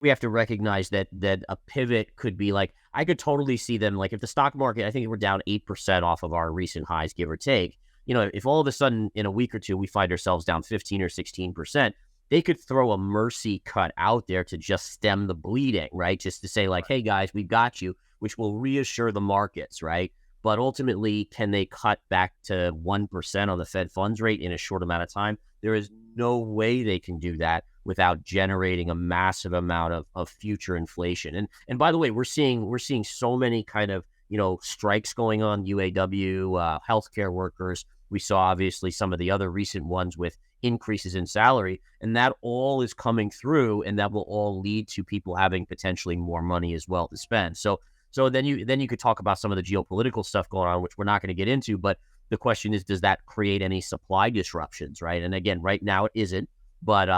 we have to recognize that a pivot could be like, I could totally see them, like if the stock market, I think we're down 8% off of our recent highs, give or take. If all of a sudden in a week or two we find ourselves down 15 or 16%, they could throw a mercy cut out there to just stem the bleeding, right? Just to say like, hey guys, we've got you, which will reassure the markets, right? But ultimately, can they cut back to 1% on the Fed funds rate in a short amount of time? There is no way they can do that without generating a massive amount of future inflation. And by the way, we're seeing so many kind of strikes going on, UAW, healthcare workers. We saw obviously some of the other recent ones with increases in salary, and that all is coming through, and that will all lead to people having potentially more money as well to spend. So then you could talk about some of the geopolitical stuff going on, which we're not going to get into, but the question is, does that create any supply disruptions, right? And again, right now it isn't, but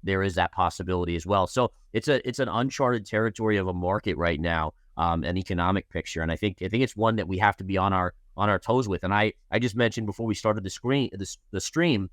there is that possibility as well. So it's an uncharted territory of a market right now, an economic picture, and I think it's one that we have to be on our toes with. And I just mentioned before we started the stream,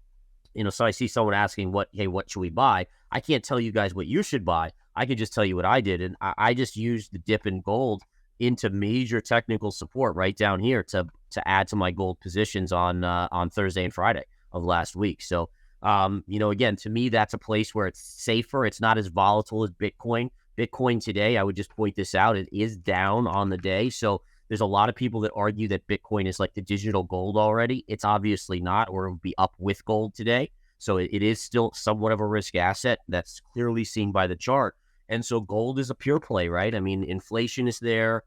so I see someone asking what should we buy? I can't tell you guys what you should buy. I could just tell you what I did. And I just used the dip in gold into major technical support right down here to add to my gold positions on Thursday and Friday of last week. So, again, to me, that's a place where it's safer. It's not as volatile as Bitcoin. Bitcoin today, I would just point this out, it is down on the day. So there's a lot of people that argue that Bitcoin is like the digital gold already. It's obviously not, or it would be up with gold today. So it is still somewhat of a risk asset. That's clearly seen by the chart. And so gold is a pure play, right? I mean, inflation is there,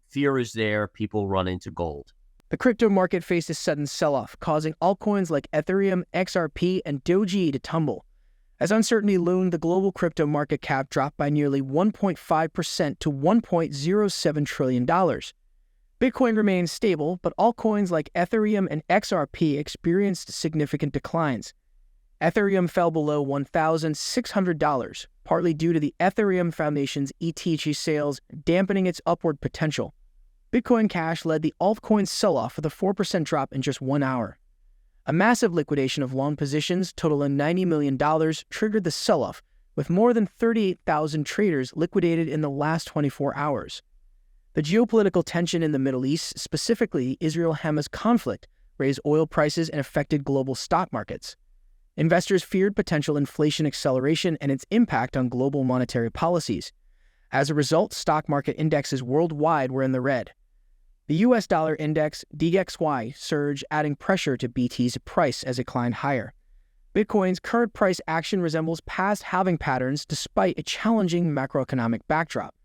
fear is there, people run into gold. The crypto market faced a sudden sell-off, causing altcoins like Ethereum, XRP, and Doji to tumble. As uncertainty loomed, the global crypto market cap dropped by nearly 1.5% to $1.07 trillion. Bitcoin remained stable, but altcoins like Ethereum and XRP experienced significant declines. Ethereum fell below $1,600, partly due to the Ethereum Foundation's ETH sales dampening its upward potential. Bitcoin Cash led the altcoin sell-off with a 4% drop in just 1 hour. A massive liquidation of long positions totaling $90 million triggered the sell-off, with more than 38,000 traders liquidated in the last 24 hours. The geopolitical tension in the Middle East, specifically Israel-Hamas conflict, raised oil prices and affected global stock markets. Investors feared potential inflation acceleration and its impact on global monetary policies. As a result, stock market indexes worldwide were in the red. The US dollar index, DXY, surged, adding pressure to BT's price as it climbed higher. Bitcoin's current price action resembles past halving patterns despite a challenging macroeconomic backdrop.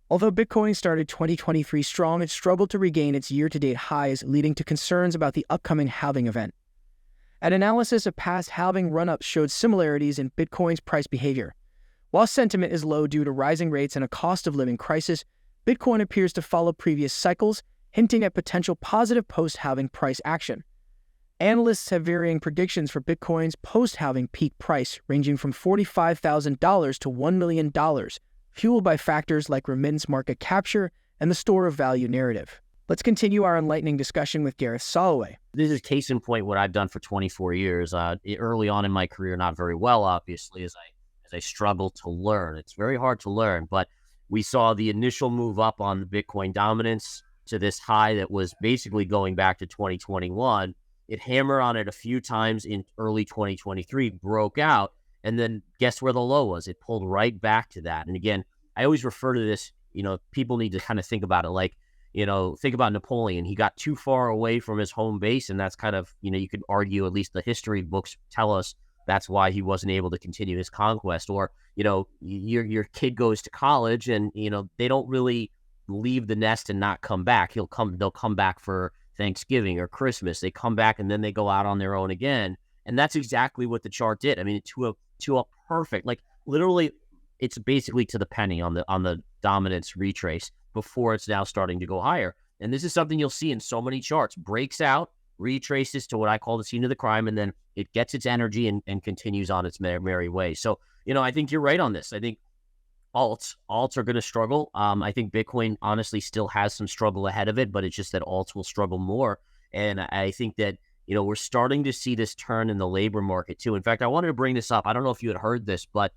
Although Bitcoin started 2023 strong, it struggled to regain its year-to-date highs, leading to concerns about the upcoming halving event. An analysis of past halving run-ups showed similarities in Bitcoin's price behavior. While sentiment is low due to rising rates and a cost-of-living crisis, Bitcoin appears to follow previous cycles, hinting at potential positive post-halving price action. Analysts have varying predictions for Bitcoin's post-halving peak price, ranging from $45,000 to $1 million, fueled by factors like remittance market capture and the store of value narrative. Let's continue our enlightening discussion with Gareth Soloway. This is case in point what I've done for 24 years. Early on in my career, not very well, obviously, as I struggled to learn. It's very hard to learn, but we saw the initial move up on the Bitcoin dominance to this high that was basically going back to 2021. It hammered on it a few times in early 2023, broke out, and then guess where the low was? It pulled right back to that. And again, I always refer to this, people need to kind of think about it like, think about Napoleon. He got too far away from his home base, and that's kind of, you could argue, at least the history books tell us that's why he wasn't able to continue his conquest. Or, your kid goes to college and, they don't really leave the nest and not come back. They'll come back for Thanksgiving or Christmas. They come back and then they go out on their own again. And that's exactly what the chart did. I mean, to a perfect, like literally, it's basically to the penny on the dominance retrace before it's now starting to go higher. And this is something you'll see in so many charts. Breaks out, retraces to what I call the scene of the crime, and then it gets its energy and continues on its merry way. So, I think you're right on this. I think alts are going to struggle. I think Bitcoin honestly still has some struggle ahead of it, but it's just that alts will struggle more. And I think that, we're starting to see this turn in the labor market too. In fact, I wanted to bring this up. I don't know if you had heard this, but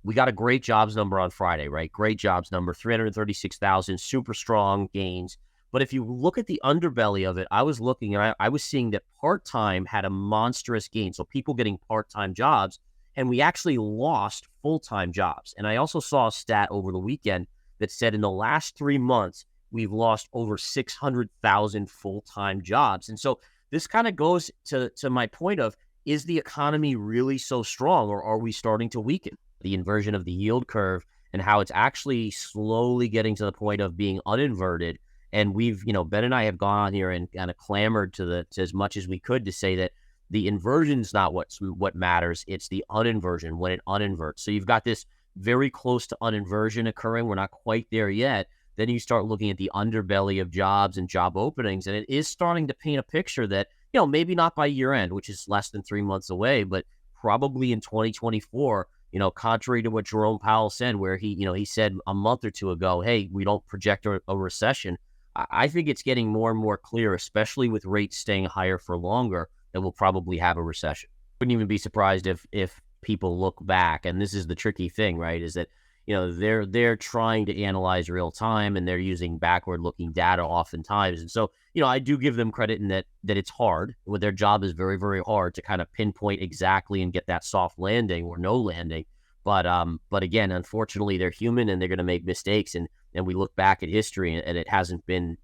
we got a great jobs number on Friday, right? Great jobs number, 336,000, super strong gains. But if you look at the underbelly of it, I was looking and I was seeing that part-time had a monstrous gain. So people getting part-time jobs, and we actually lost full-time jobs. And I also saw a stat over the weekend that said in the last 3 months, we've lost over 600,000 full-time jobs. And so this kind of goes to my point of, is the economy really so strong, or are we starting to weaken? The inversion of the yield curve and how it's actually slowly getting to the point of being uninverted. And we've, Ben and I have gone on here and kind of clamored to as much as we could to say that the inversion is not what matters. It's the uninversion, when it uninverts. So you've got this very close to uninversion occurring. We're not quite there yet. Then you start looking at the underbelly of jobs and job openings, and it is starting to paint a picture that, maybe not by year end, which is less than 3 months away, but probably in 2024, contrary to what Jerome Powell said, where he said a month or two ago, hey, we don't project a recession. I think it's getting more and more clear, especially with rates staying higher for longer, that we'll probably have a recession. Wouldn't even be surprised if people look back, and this is the tricky thing, right, is that they're trying to analyze real time, and they're using backward looking data oftentimes. And so, I do give them credit in that it's hard. Well, their job is very, very hard to kind of pinpoint exactly and get that soft landing or no landing. But again, unfortunately, they're human and they're going to make mistakes. And we look back at history, and it hasn't been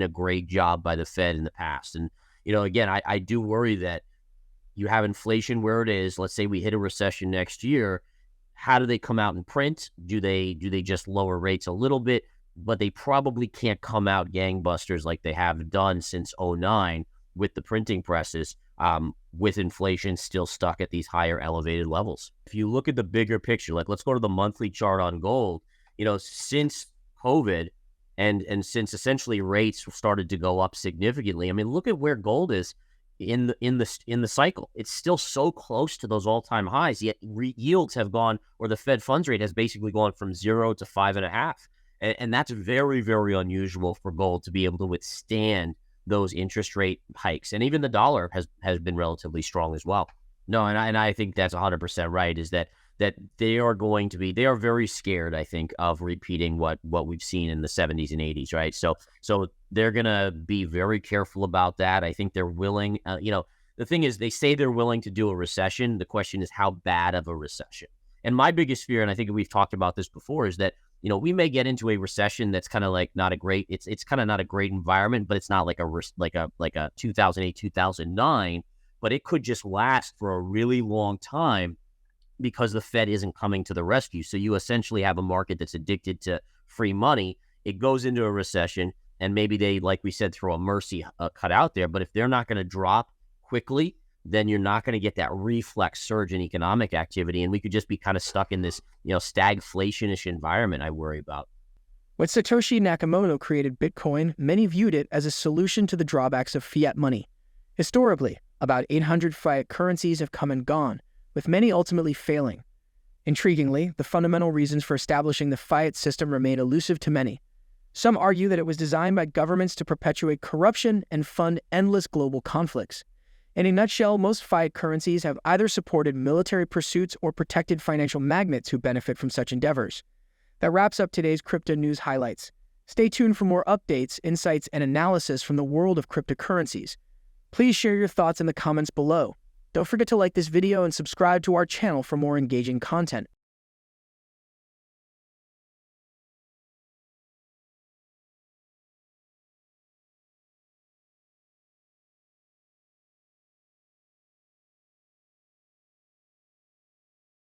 a great job by the Fed in the past. And, again, I do worry that you have inflation where it is. Let's say we hit a recession next year. How do they come out and print? Do they just lower rates a little bit? But they probably can't come out gangbusters like they have done since 2009 with the printing presses, with inflation still stuck at these higher elevated levels. If you look at the bigger picture, like let's go to the monthly chart on gold, since COVID and since essentially rates started to go up significantly, I mean, look at where gold is in the cycle. It's still so close to those all-time highs, yet yields have gone, or the Fed funds rate has basically gone from 0 to 5.5. And that's very, very unusual for gold to be able to withstand those interest rate hikes. And even the dollar has been relatively strong as well. No, and I think that's 100% right, is that they are very scared, I think, of repeating what we've seen in the 70s and 80s, right? So they're going to be very careful about that. I think they're willing, the thing is, they say they're willing to do a recession. The question is, how bad of a recession? And my biggest fear, and I think we've talked about this before, is that, we may get into a recession that's kind of like not a great, it's kind of not a great environment, but it's not like a 2008, 2009, but it could just last for a really long time because the Fed isn't coming to the rescue. So you essentially have a market that's addicted to free money. It goes into a recession, and maybe they, like we said, throw a mercy cut out there. But if they're not going to drop quickly, then you're not going to get that reflex surge in economic activity. And we could just be kind of stuck in this, stagflation-ish environment I worry about. When Satoshi Nakamoto created Bitcoin, many viewed it as a solution to the drawbacks of fiat money. Historically, about 800 fiat currencies have come and gone, with many ultimately failing. Intriguingly, the fundamental reasons for establishing the fiat system remain elusive to many. Some argue that it was designed by governments to perpetuate corruption and fund endless global conflicts. In a nutshell, most fiat currencies have either supported military pursuits or protected financial magnates who benefit from such endeavors. That wraps up today's crypto news highlights. Stay tuned for more updates, insights, and analysis from the world of cryptocurrencies. Please share your thoughts in the comments below. Don't forget to like this video and subscribe to our channel for more engaging content.